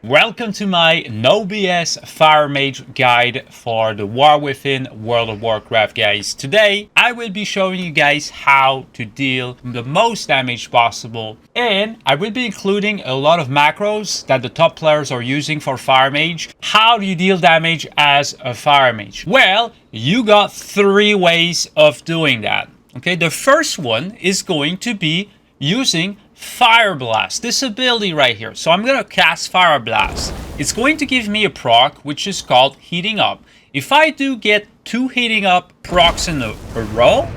Welcome to my no BS Fire Mage guide for the War Within World of Warcraft, guys. Today I will be showing you guys how to deal the most damage possible, and I will be including a lot of macros that the top players are using for Fire Mage. How do you deal damage as a Fire Mage? Well, you got three ways of doing that. Okay, the first one is going to be using Fire Blast, this ability right here. So I'm gonna cast Fire Blast. It's going to give me a proc which is called Heating Up. If I do get 2 Heating Up procs in a row,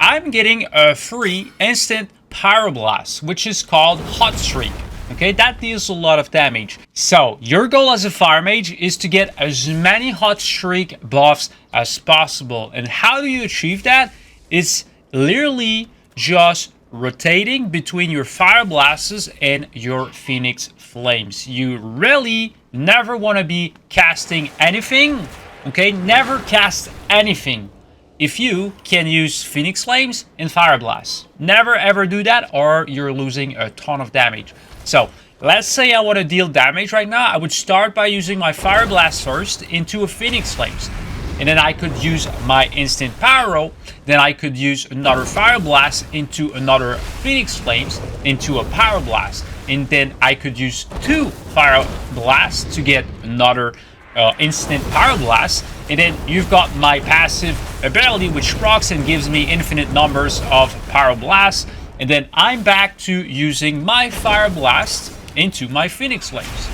I'm getting a free instant Pyroblast, which is called Hot Streak. Okay, that deals a lot of damage. So your goal as a Fire Mage is to get as many Hot Streak buffs as possible. And how do you achieve that? It's literally just rotating between your Fire Blasts and your Phoenix Flames. You really never want to be casting anything. Okay, never cast anything if you can use Phoenix Flames and Fire Blast. Never ever do that, or you're losing a ton of damage. So let's say I want to deal damage right now. I would start by using my Fire Blast first into a Phoenix Flames, and then I could use my instant Pyro. Then I could use another Fire Blast into another Phoenix Flames into a Power Blast. And then I could use 2 Fire Blasts to get another instant Power Blast. And then you've got my passive ability, which procs and gives me infinite numbers of Power Blasts. And then I'm back to using my Fire Blast into my Phoenix Flames.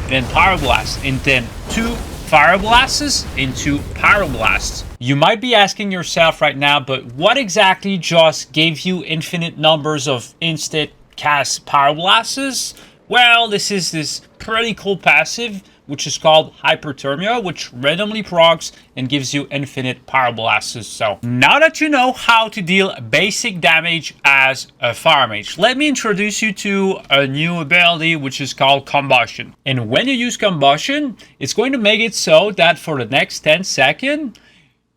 And then Power Blast. And then 2 Fire Blasts into Pyroblasts. You might be asking yourself right now, but what exactly just gave you infinite numbers of instant cast Pyroblasts? Well, this is this pretty cool passive, which is called Hyperthermia, which randomly procs and gives you infinite Pyroblasts. So now that you know how to deal basic damage as a Fire Mage, let me introduce you to a new ability which is called Combustion. And when you use Combustion, it's going to make it so that for the next 10 seconds,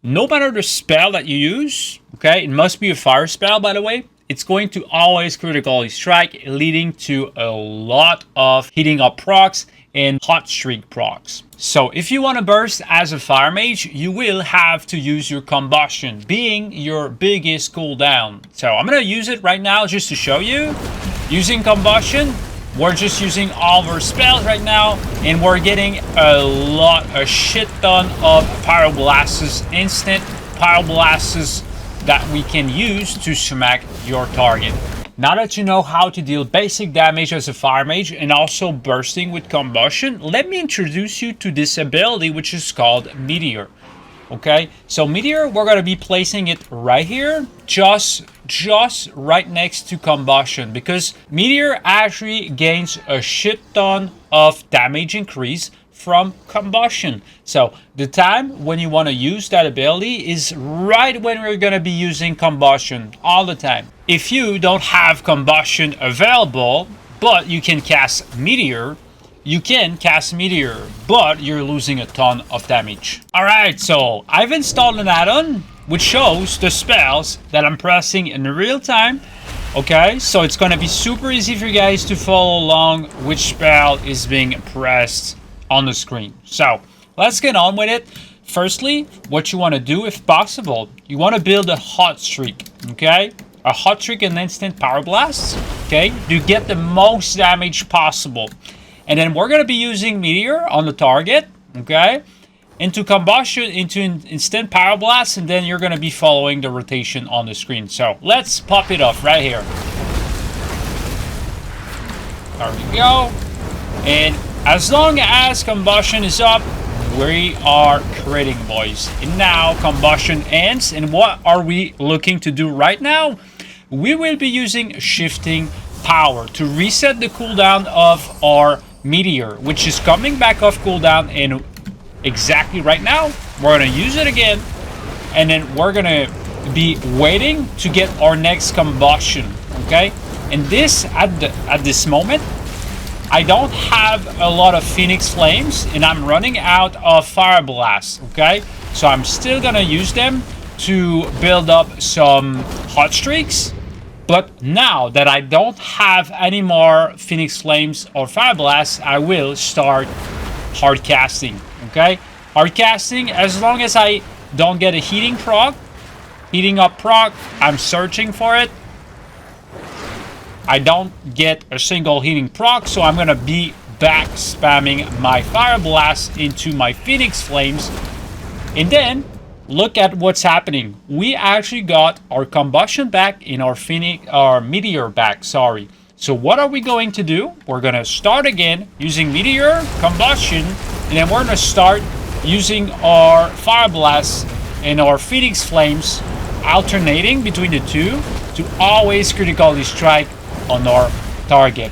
no matter the spell that you use, okay, it must be a fire spell, by the way, it's going to always critically strike, leading to a lot of heating up procs and hot streak procs. So if you want to burst as a Fire Mage, you will have to use your Combustion, being your biggest cooldown. So I'm going to use it right now just to show you. Using Combustion, we're just using all of our spells right now, and we're getting a shit ton of Pyroblasts, instant Pyroblasts that we can use to smack your target. Now that you know how to deal basic damage as a Fire Mage and also bursting with Combustion, let me introduce you to this ability which is called Meteor. Okay, so Meteor, we're going to be placing it right here, just right next to Combustion, because Meteor actually gains a shit ton of damage increase from Combustion. So the time when you want to use that ability is right when we're going to be using Combustion, all the time. If you don't have Combustion available, but you can cast Meteor, you can cast Meteor, but you're losing a ton of damage. Alright, so I've installed an add-on which shows the spells that I'm pressing in real time. Okay, so it's going to be super easy for you guys to follow along which spell is being pressed on the screen. So let's get on with it. Firstly, what you want to do, if possible, you want to build a hot streak. Okay, a hot streak and instant Power Blast. Okay, to get the most damage possible. And then we're going to be using Meteor on the target, okay, into Combustion, into instant Power Blast, and then you're going to be following the rotation on the screen. So let's pop it off right here. There we go. And as long as Combustion is up, we are critting, boys. And now Combustion ends, and what are we looking to do right now? We will be using Shifting Power to reset the cooldown of our Meteor, which is coming back off cooldown, and exactly right now we're going to use it again, and then we're going to be waiting to get our next Combustion. Okay, and this at this moment I don't have a lot of Phoenix Flames, and I'm running out of Fire Blast. Okay, so I'm still gonna use them to build up some hot streaks, But now that I don't have any more Phoenix Flames or Fire Blast, I will start hard casting. Okay, hard casting, as long as I don't get a heating up proc, I'm searching for it. I don't get a single heating proc, so I'm gonna be back spamming my Fire Blast into my Phoenix Flames. And then look at what's happening. We actually got our Combustion back in our Meteor back, sorry. So what are we going to do? We're gonna start again using Meteor, Combustion, and then we're gonna start using our Fire Blast and our Phoenix Flames, alternating between the two to always critically strike on our target.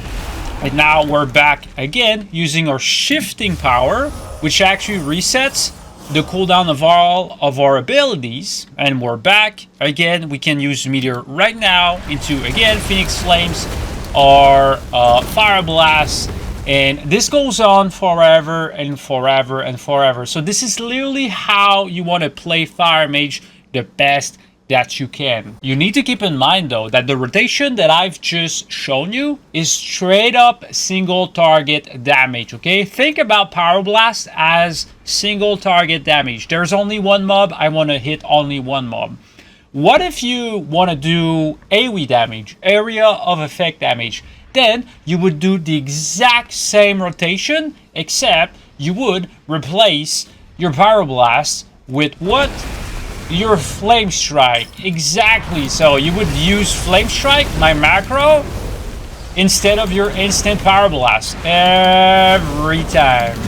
And now we're back again using our shifting power, which actually resets the cooldown of all of our abilities. And we're back again. We can use Meteor right now into, again, Phoenix Flames or Fire Blast, and this goes on forever and forever and forever. So this is literally how you want to play Fire Mage the best that you can. You need to keep in mind though that the rotation that I've just shown you is straight up single target damage. Okay, think about Power Blast as single target damage. There's only one mob, I want to hit only one mob. What if you want to do AoE damage, area of effect damage? Then you would do the exact same rotation, except you would replace your Power Blast with what? Your Flamestrike. Exactly. So you would use Flamestrike, my macro, instead of your instant Power Blast every time.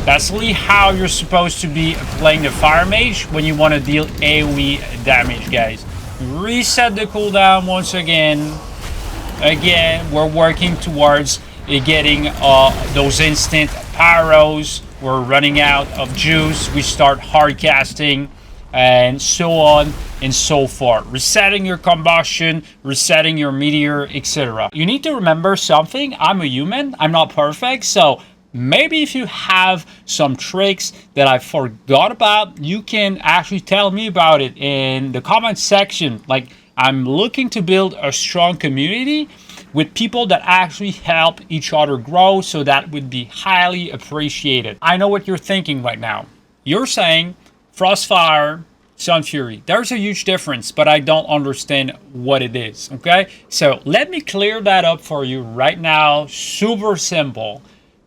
That's really how you're supposed to be playing the Fire Mage when you want to deal AoE damage, guys. Reset the cooldown once again. Again, we're working towards getting those instant pyros. We're running out of juice. We start hard casting, and so on and so forth. Resetting your Combustion, resetting your Meteor, etc. You need to remember something. I'm a human. I'm not perfect. So maybe if you have some tricks that I forgot about, you can actually tell me about it in the comment section. Like, I'm looking to build a strong community with people that actually help each other grow, so that would be highly appreciated. I know what you're thinking right now. You're saying Frostfire, Sunfury. There's a huge difference, but I don't understand what it is, okay? So let me clear that up for you right now. Super simple.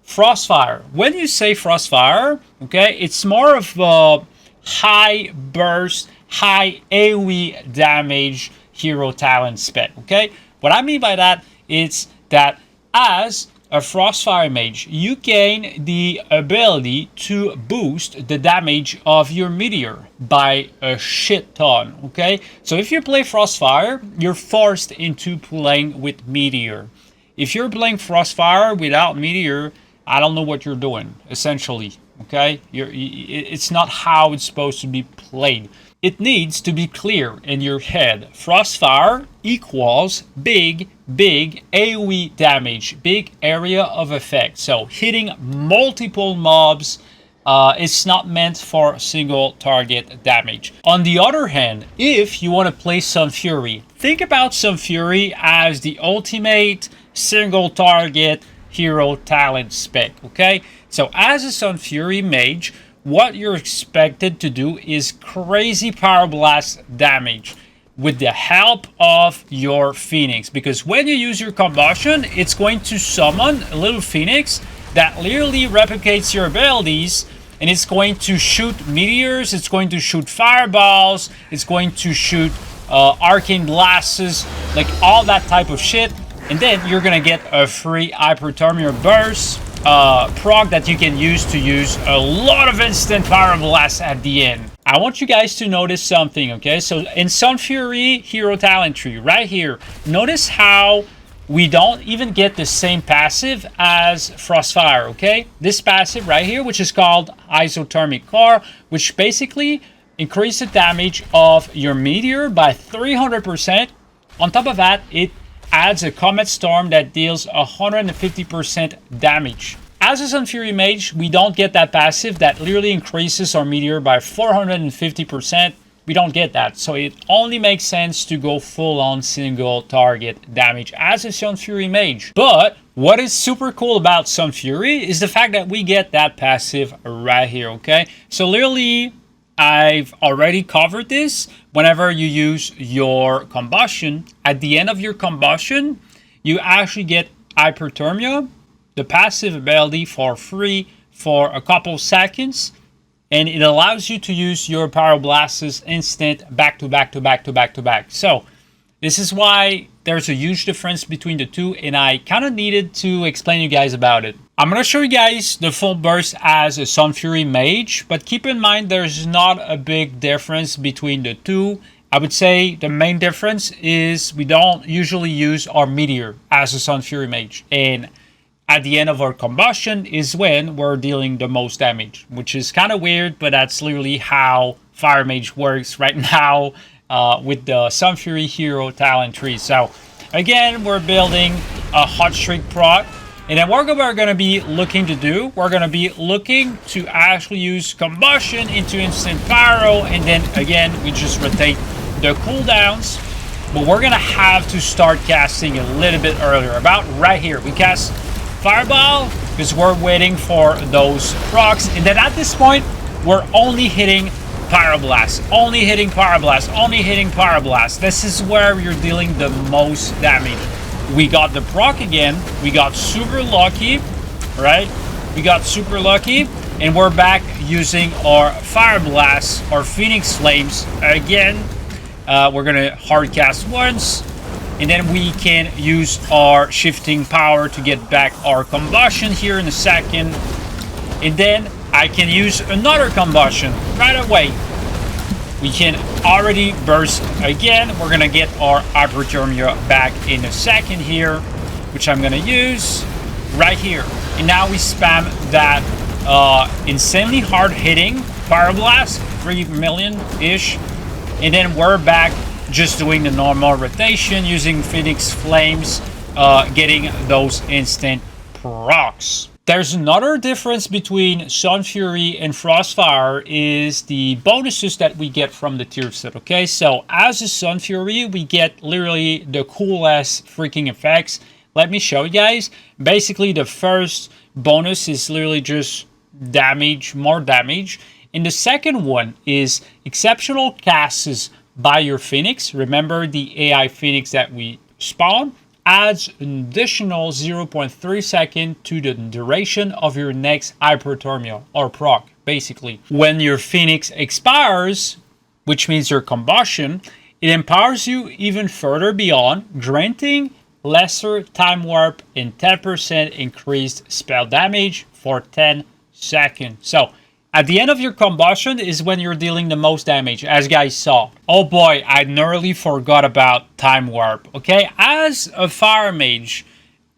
Frostfire. When you say Frostfire, okay, it's more of a high burst, high AoE damage hero talent spec, okay? What I mean by that is that as a Frostfire Mage, you gain the ability to boost the damage of your Meteor by a shit ton, okay? So if you play Frostfire, you're forced into playing with Meteor. If you're playing Frostfire without Meteor, I don't know what you're doing, essentially, okay? It's not how it's supposed to be played. It needs to be clear in your head. Frostfire equals big AoE damage, big area of effect. So hitting multiple mobs is not meant for single target damage. On the other hand, if you want to play Sunfury, think about Sunfury as the ultimate single target hero talent spec, okay? So as a Sunfury Mage, what you're expected to do is crazy Power Blast damage with the help of your Phoenix, because when you use your Combustion, it's going to summon a little Phoenix that literally replicates your abilities, and it's going to shoot meteors, it's going to shoot fireballs, it's going to shoot arcane blasts, like all that type of shit. And then you're gonna get a free hyperthermia burst proc that you can use a lot of instant Power Blast at the end. I want you guys to notice something, okay? So in Sunfury hero talent tree right here, notice how we don't even get the same passive as Frostfire, okay? This passive right here, which is called isothermic core, which basically increases the damage of your Meteor by 300%. On top of that, it adds a Comet Storm that deals 150% damage. As a Sunfury Mage, we don't get that passive that literally increases our Meteor by 450%. we don't get that. So it only makes sense to go full on single target damage as a Sunfury Mage. But what is super cool about Sunfury is the fact that we get that passive right here, okay? So literally, I've already covered this. Whenever you use your Combustion, at the end of your Combustion, you actually get Hyperthermia, the passive ability, for free for a couple seconds. And it allows you to use your Pyroblast's instant back to back to back to back to back. So this is why there's a huge difference between the two, and I kind of needed to explain you guys about it. I'm going to show you guys the full burst as a Sunfury Mage, but keep in mind there's not a big difference between the two. I would say the main difference is we don't usually use our Meteor as a Sunfury Mage, and at the end of our Combustion is when we're dealing the most damage, which is kind of weird, but that's literally how Fire Mage works right now with the Sunfury hero talent tree. So again, we're building a hot streak proc, and then what we're going to be looking to do, we're going to be looking to actually use Combustion into instant pyro, and then again we just rotate the cooldowns. But we're going to have to start casting a little bit earlier, about right here. We cast Fireball because we're waiting for those procs, and then at this point we're only hitting Pyroblast, only hitting Pyroblast, only hitting Pyroblast. This is where you're dealing the most damage. We got the proc again, we got super lucky, right? We got super lucky, and we're back using our Fireblast, our Phoenix Flames again. We're gonna hard cast once, and then we can use our shifting power to get back our Combustion here in a second. And then I can use another Combustion right away. We can already burst again. We're going to get our Hyperthermia back in a second here, which I'm going to use right here. And now we spam that insanely hard hitting Pyroblast, 3 million-ish. And then we're back just doing the normal rotation using Phoenix Flames, getting those instant procs. There's another difference between Sunfury and Frostfire is the bonuses that we get from the tier set, okay? So as a Sunfury, we get literally the coolest freaking effects. Let me show you guys. Basically, the first bonus is literally just damage, more damage. And the second one is exceptional casts by your Phoenix. Remember the AI Phoenix that we spawn adds an additional 0.3 seconds to the duration of your next Hyperthermia or proc, basically. When your Phoenix expires, which means your Combustion, it empowers you even further beyond, granting lesser time warp and 10% increased spell damage for 10 seconds. So at the end of your Combustion is when you're dealing the most damage, as you guys saw. Oh boy, I nearly forgot about Time Warp, okay? As a Fire Mage,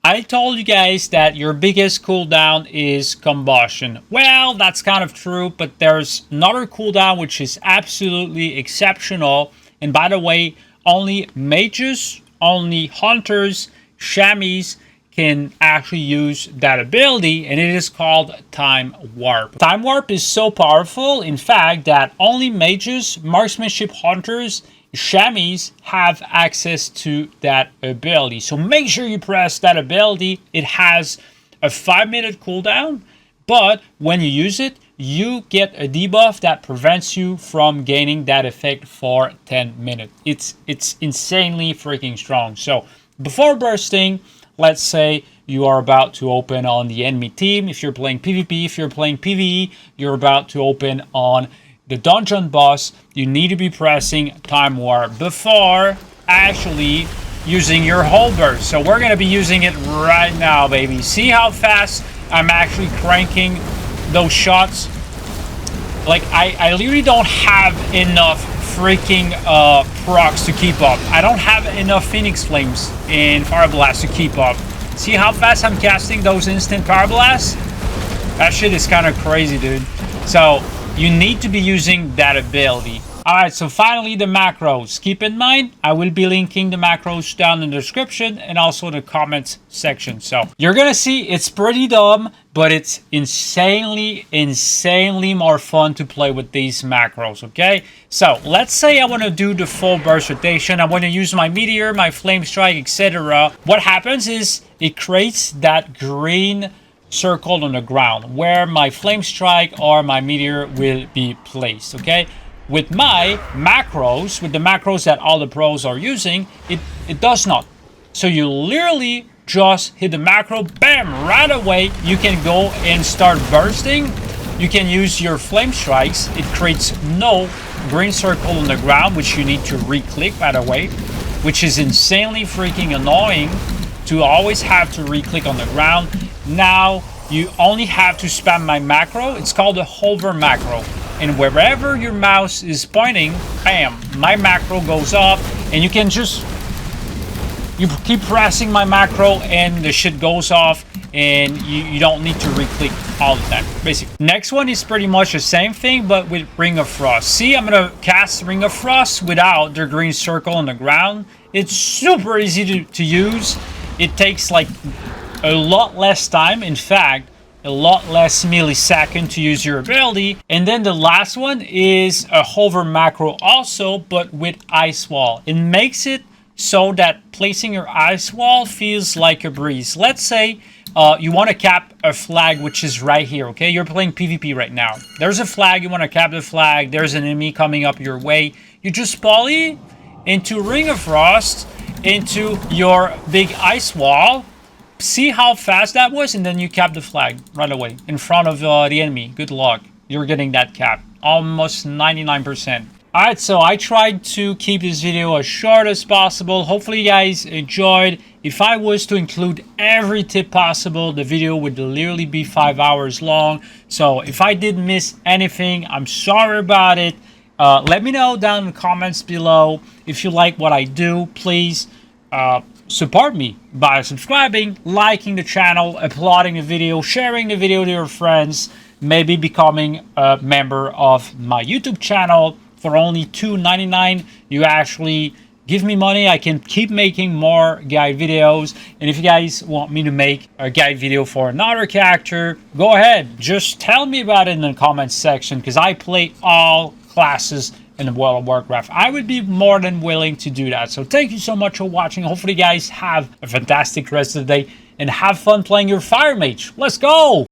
I told you guys that your biggest cooldown is Combustion. Well, that's kind of true, but there's another cooldown which is absolutely exceptional. And by the way, only Mages, only Hunters, Chamois can actually use that ability, and it is called Time Warp. Time Warp is so powerful, in fact, that only Mages, Marksmanship Hunters, Chamois have access to that ability. So make sure you press that ability. It has a 5-minute cooldown, but when you use it, you get a debuff that prevents you from gaining that effect for 10 minutes. It's insanely freaking strong. So before bursting, let's say you are about to open on the enemy team. If you're playing PvP, if you're playing PvE, you're about to open on the dungeon boss. You need to be pressing Time Warp before actually using your whole burst. So we're going to be using it right now, baby. See how fast I'm actually cranking those shots? Like, I literally don't have enough freaking procs to keep up. I don't have enough Phoenix Flames in Pyroblast to keep up. See how fast I'm casting those instant Pyroblasts? That shit is kind of crazy, dude. So you need to be using that ability. Alright, so finally the macros. Keep in mind, I will be linking the macros down in the description and also in the comments section. So you're gonna see it's pretty dumb, but it's insanely more fun to play with these macros, okay? So let's say I want to do the full burst rotation. I want to use my Meteor, my Flamestrike, etc. What happens is it creates that green circle on the ground where my Flamestrike or my Meteor will be placed, okay? With my macros, with the macros that all the pros are using, it does not. So you literally just hit the macro, bam, right away. You can go and start bursting. You can use your flame strikes. It creates no green circle on the ground, which you need to re-click, by the way, which is insanely freaking annoying to always have to re-click on the ground. Now you only have to spam my macro. It's called a hover macro. And wherever your mouse is pointing, bam, my macro goes up, and you can just, you keep pressing my macro and the shit goes off, and you don't need to re-click all the time, basically. Next one is pretty much the same thing, but with Ring of Frost. See, I'm gonna cast Ring of Frost without the green circle on the ground. It's super easy to use. It takes like a lot less time. In fact, a lot less millisecond to use your ability. And then the last one is a hover macro also, but with ice wall. It makes it so that placing your ice wall feels like a breeze. Let's say you want to cap a flag, which is right here, okay? You're playing PvP right now. There's a flag, you want to cap the flag. There's an enemy coming up your way. You just poly into Ring of Frost, into your big ice wall. See how fast that was, and then you cap the flag right away in front of the enemy. Good luck. You're getting that cap. Almost 99%. Alright, so I tried to keep this video as short as possible. Hopefully you guys enjoyed. If I was to include every tip possible, the video would literally be 5 hours long. So if I did miss anything, I'm sorry about it. Let me know down in the comments below. If you like what I do, please support me by subscribing, liking the channel, applauding the video, sharing the video to your friends, maybe becoming a member of my YouTube channel. For only $2.99, you actually give me money. I can keep making more guide videos. And if you guys want me to make a guide video for another character, go ahead. Just tell me about it in the comments section, because I play all classes in the World of Warcraft. I would be more than willing to do that. So thank you so much for watching. Hopefully you guys have a fantastic rest of the day and have fun playing your Fire Mage. Let's go!